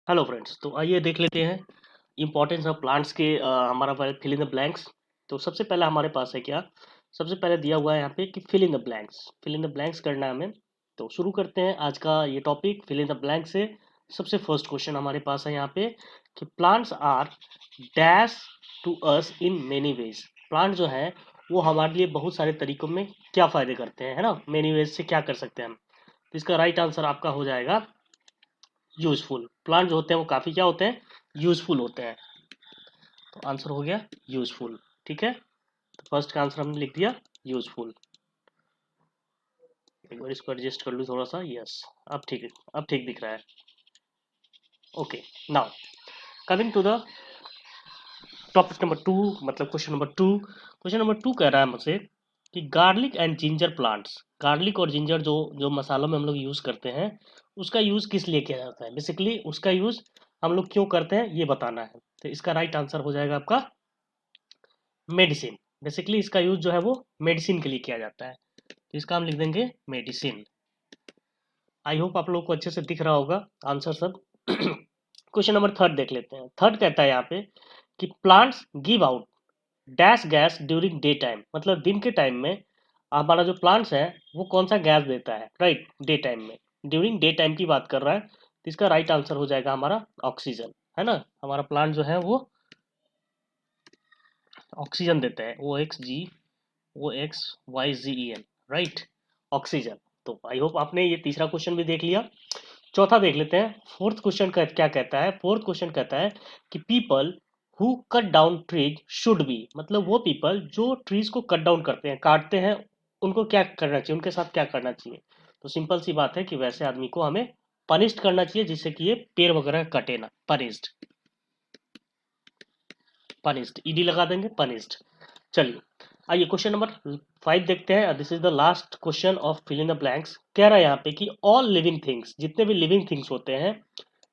Hello friends, तो आइए देख लेते हैं इंपॉर्टेंस ऑफ प्लांट्स के हमारा फिल इन द ब्लैंक्स। तो सबसे पहला हमारे पास है क्या, सबसे पहले दिया हुआ है यहाँ पे कि fill in the blanks, fill in the blanks करना है हमें। तो शुरू करते हैं आज का ये topic fill in the blank से। सबसे फर्स्ट क्वेश्चन हमारे पास है यहाँ पे कि plants are dash to us in many ways. Plant जो है वो हमारे लिए बहुत सारे तरीकों में क्या फायदे करते हैं, है ना। मेनी वेज से क्या कर सकते हैं हम। तो इसका राइट आंसर आपका हो जाएगा यूजफुल। प्लांट जो होते हैं वो काफी क्या होते हैं, यूजफुल होते हैं। तो आंसर हो गया यूजफुल। ठीक है, तो फर्स्ट का आंसर हमने लिख दिया यूजफुल। एक बार इसको एडजस्ट कर लूँ थोड़ा सा, यस अब ठीक है, अब ठीक दिख रहा है। Okay, now coming to the topic number two, मतलब क्वेश्चन नंबर टू कह रहा है मुझसे कि garlic and ginger plants, garlic और जिंजर जो जो मसालों में हम लोग यूज करते हैं उसका यूज किस लिए किया जाता है, बेसिकली उसका यूज हम लोग क्यों करते हैं ये बताना है। तो इसका राइट आंसर हो जाएगा आपका मेडिसिन। बेसिकली इसका यूज जो है वो मेडिसिन के लिए किया जाता है। तो इसका हम लिख देंगे मेडिसिन। आई होप आप लोग को अच्छे से दिख रहा होगा आंसर सब। क्वेश्चन नंबर थर्ड देख लेते हैं। थर्ड कहता है यहाँ पे कि plants give out dash gas during day time, मतलब दिन के टाइम में हमारा जो प्लांट्स है वो कौन सा गैस देता है, राइट, डे टाइम में। ड्यूरिंग डे टाइम की बात कर रहा है, तो इसका राइट आंसर हो जाएगा हमारा ऑक्सीजन, है ना। हमारा प्लांट जो है वो ऑक्सीजन देते हैं, OXGOXYZEN, राइट, ऑक्सीजन। तो आई होप आपने ये तीसरा क्वेश्चन भी देख लिया। चौथा देख लेते हैं। फोर्थ क्वेश्चन का क्या कहता है, फोर्थ क्वेश्चन कहता है कि people who cut down trees should be, मतलब वो पीपल जो ट्रीज को कट डाउन करते हैं, काटते हैं, उनको क्या करना चाहिए, उनके साथ क्या करना चाहिए। तो सिंपल सी बात है कि वैसे आदमी को हमें पनिश्ड करना चाहिए जिससे कि ये पेड़ वगैरह कटे ना। पनिश्ड, पनिश्ड, ईडी लगा देंगे, पनिश्ड। चलिए आइए क्वेश्चन नंबर 5 देखते हैं। This is the last question of fill in the blanks. कह रहा है यहाँ पे कि ऑल लिविंग थिंग्स, जितने भी लिविंग थिंग्स होते हैं,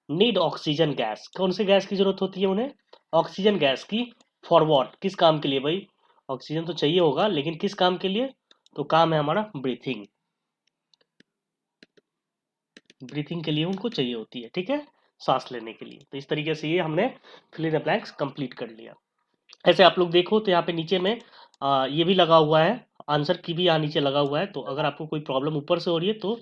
नीड ऑक्सीजन गैस। कौन सी गैस की जरूरत होती है उन्हें, ऑक्सीजन गैस की। फॉर व्हाट, किस काम के लिए भाई। ऑक्सीजन तो चाहिए होगा लेकिन किस काम के लिए, तो काम है हमारा ब्रीथिंग, ब्रीथिंग के लिए उनको चाहिए होती है, ठीक है, सांस लेने के लिए। तो इस तरीके से ये हमने fill in the blanks complete कर लिया। ऐसे आप लोग देखो तो यहाँ पे नीचे में ये भी लगा हुआ है, आंसर की भी यहाँ नीचे लगा हुआ है। तो अगर आपको कोई प्रॉब्लम ऊपर से हो रही है तो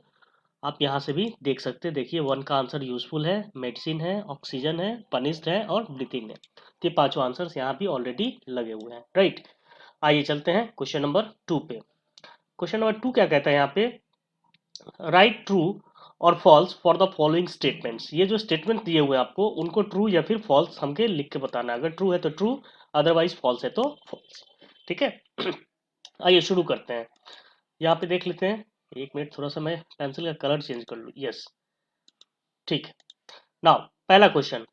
आप यहाँ से भी देख सकते हैं। देखिए वन का आंसर यूजफुल है, मेडिसिन है, ऑक्सीजन है, पनिस्ड है और ब्रीथिंग है। तो ये पांचों आंसर्स यहाँ भी ऑलरेडी लगे हुए हैं, राइट। आइए चलते हैं क्वेश्चन नंबर टू पे। क्वेश्चन नंबर टू क्या कहता है यहाँ पे, राइट ट्रू और false for the following statements. ये जो स्टेटमेंट दिए हुए हैं आपको उनको ट्रू या फिर फॉल्स हमके लिख के बताना है। अगर ट्रू है तो ट्रू, अदरवाइज फॉल्स है तो फॉल्स, ठीक है। आइए शुरू करते हैं। यहाँ पे देख लेते हैं, एक मिनट थोड़ा सा मैं पेंसिल का कलर चेंज कर लूँ, यस, ठीक है। नाउ पहला क्वेश्चन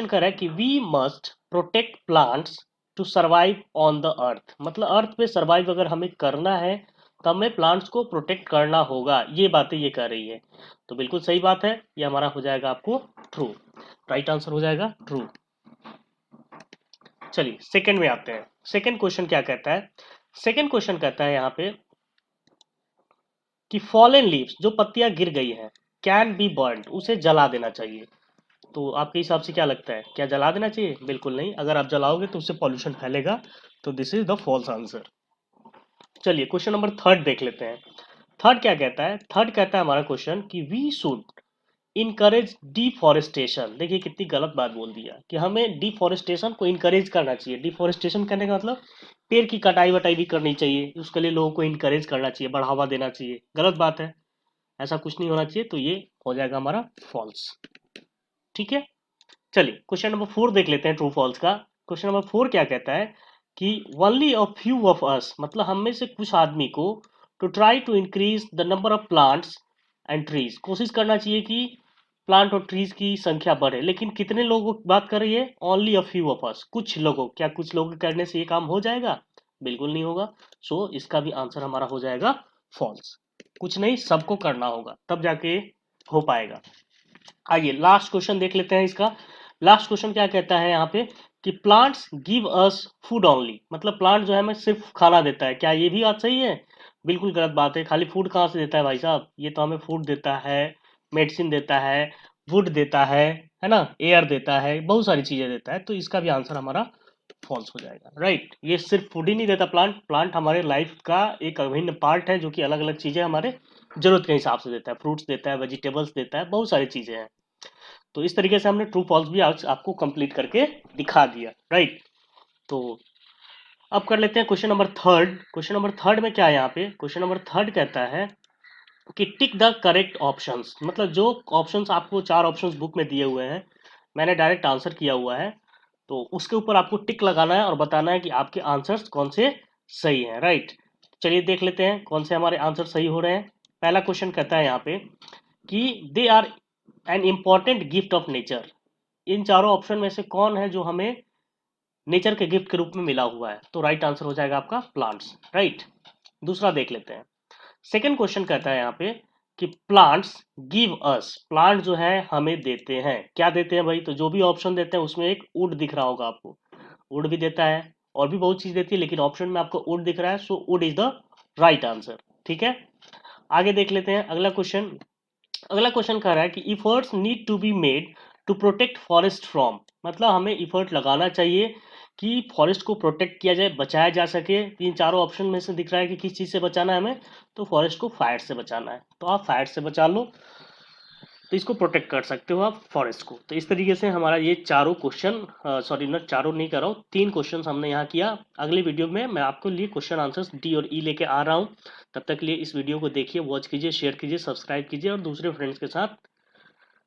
कह रहा है कि we must protect plants to survive on the earth, मतलब अर्थ पे सरवाइव अगर हमें करना है तो हमें प्लांट्स को प्रोटेक्ट करना होगा, ये बातें ये कह रही है। तो बिल्कुल सही बात है, ये हमारा हो जाएगा आपको ट्रू, राइट आंसर हो जाएगा ट्रू। चलिए सेकंड में आते हैं। सेकंड क्वेश्चन क्या कहता है, सेकंड क्वेश्चन कहता है यहाँ पे कि फॉलन लीव्स, जो पत्तियां गिर गई हैं, कैन बी बर्न्ड, उसे जला देना चाहिए। तो आपके हिसाब से क्या लगता है, क्या जला देना चाहिए। बिल्कुल नहीं, अगर आप जलाओगे तो उससे पॉल्यूशन फैलेगा। तो this is the false answer. चलिए क्वेश्चन नंबर थर्ड देख लेते हैं। थर्ड क्या कहता है, थर्ड कहता है हमारा क्वेश्चन कि वी शुड इनकरेज डिफॉरेस्टेशन। देखिए कितनी गलत बात बोल दिया कि हमें डिफॉरेस्टेशन को इनकरेज करना चाहिए। डिफॉरेस्टेशन करने का मतलब पेड़ की कटाई वटाई भी करनी चाहिए, उसके लिए लोगों को इनकरेज करना चाहिए, बढ़ावा देना चाहिए। गलत बात है, ऐसा कुछ नहीं होना चाहिए। तो ये हो जाएगा हमारा फॉल्स, ठीक है। चलिए क्वेश्चन नंबर फोर देख लेते हैं, ट्रू फॉल्स का। क्वेश्चन नंबर फोर क्या कहता है कि only a few of us, मतलब हम में से कुछ आदमी को to try to increase the number of plants and trees, कोशिश करना चाहिए कि प्लांट और ट्रीज की संख्या बढ़े। लेकिन कितने लोगों की बात कर रही है, ओनली अ फ्यू ऑफ अस, कुछ लोगों, क्या कुछ लोगों के करने से ये काम हो जाएगा, बिल्कुल नहीं होगा। सो इसका भी आंसर हमारा हो जाएगा फॉल्स। कुछ नहीं, सबको करना होगा तब जाके हो पाएगा। आइए लास्ट क्वेश्चन देख लेते हैं इसका। लास्ट क्वेश्चन क्या कहता है यहाँ पे कि plants give us food only, मतलब प्लांट जो है हमें सिर्फ खाना देता है। क्या ये भी बात सही है, बिल्कुल गलत बात है। खाली फूड कहाँ से देता है भाई साहब, ये तो हमें फूड देता है, मेडिसिन देता है, वुड देता है ना, एयर देता है, बहुत सारी चीजें देता है, तो इसका भी आंसर हमारा फॉल्स हो जाएगा। राइट, ये सिर्फ फूड ही नहीं देता प्लांट, प्लांट हमारे लाइफ का एक अभिन्न पार्ट है जो कि अलग अलग चीजें हमारे जरूरत के हिसाब से देता है, फ्रूट्स देता है, वेजिटेबल्स देता है, बहुत सारी चीजें हैं। तो इस तरीके से हमने ट्रू फॉल्स भी आज आपको कंप्लीट करके दिखा दिया। राइट, तो अब कर लेते हैं question number third. Question number third में क्या है, यहाँ पे क्वेश्चन नंबर थर्ड कहता है कि टिक द करेक्ट ऑप्शंस, मतलब जो ऑप्शंस आपको 4 ऑप्शंस बुक में दिए हुए हैं, मैंने डायरेक्ट आंसर किया हुआ है, तो उसके ऊपर आपको टिक लगाना है और बताना है कि आपके आंसर्स कौन से सही हैं। राइट, चलिए देख लेते हैं कौन से हमारे आंसर सही हो रहे हैं। पहला क्वेश्चन कहता है यहाँ पे कि they are an important gift of nature. इन चारों ऑप्शन में से कौन है जो हमें नेचर के गिफ्ट के रूप में मिला हुआ है, तो राइट आंसर हो जाएगा आपका प्लांट्स। राइट, दूसरा देख लेते हैं। सेकेंड क्वेश्चन कहता है यहाँ पे कि प्लांट्स गिव अस, प्लांट जो है हमें देते हैं, क्या देते हैं भाई, तो जो भी ऑप्शन देते हैं उसमें एक वुड दिख रहा होगा आपको, वुड भी देता है और भी बहुत चीज देती है, लेकिन ऑप्शन में आपको वुड दिख रहा है, so would is the right answer. ठीक है, आगे देख लेते हैं अगला क्वेश्चन। अगला क्वेश्चन कह रहा है कि efforts need to be made to protect forest from, मतलब हमें इफर्ट लगाना चाहिए कि फॉरेस्ट को प्रोटेक्ट किया जाए, बचाया जा सके। इन चारों ऑप्शन में से दिख रहा है कि किस चीज़ से बचाना है हमें, तो फॉरेस्ट को फायर से बचाना है, तो आप फायर से बचा लो, तो इसको प्रोटेक्ट कर सकते हो आप फॉरेस्ट को। तो इस तरीके से हमारा ये चारों क्वेश्चन, सॉरी ना चारों नहीं कर रहा हूँ, 3 क्वेश्चन हमने यहाँ किया। अगली वीडियो में मैं आपको लिए क्वेश्चन आंसर्स डी और ई लेके आ रहा हूँ। तब तक के लिए इस वीडियो को देखिए, वॉच कीजिए, शेयर कीजिए, सब्सक्राइब कीजिए और दूसरे फ्रेंड्स के साथ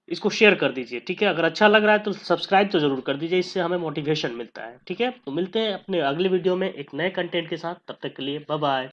इसको शेयर कर दीजिए। ठीक है, अगर अच्छा लग रहा है तो सब्सक्राइब तो जरूर कर दीजिए, इससे हमें मोटिवेशन मिलता है। ठीक है, तो मिलते हैं अपने अगले वीडियो में एक नए कंटेंट के साथ, तब तक के लिए बाय बाय।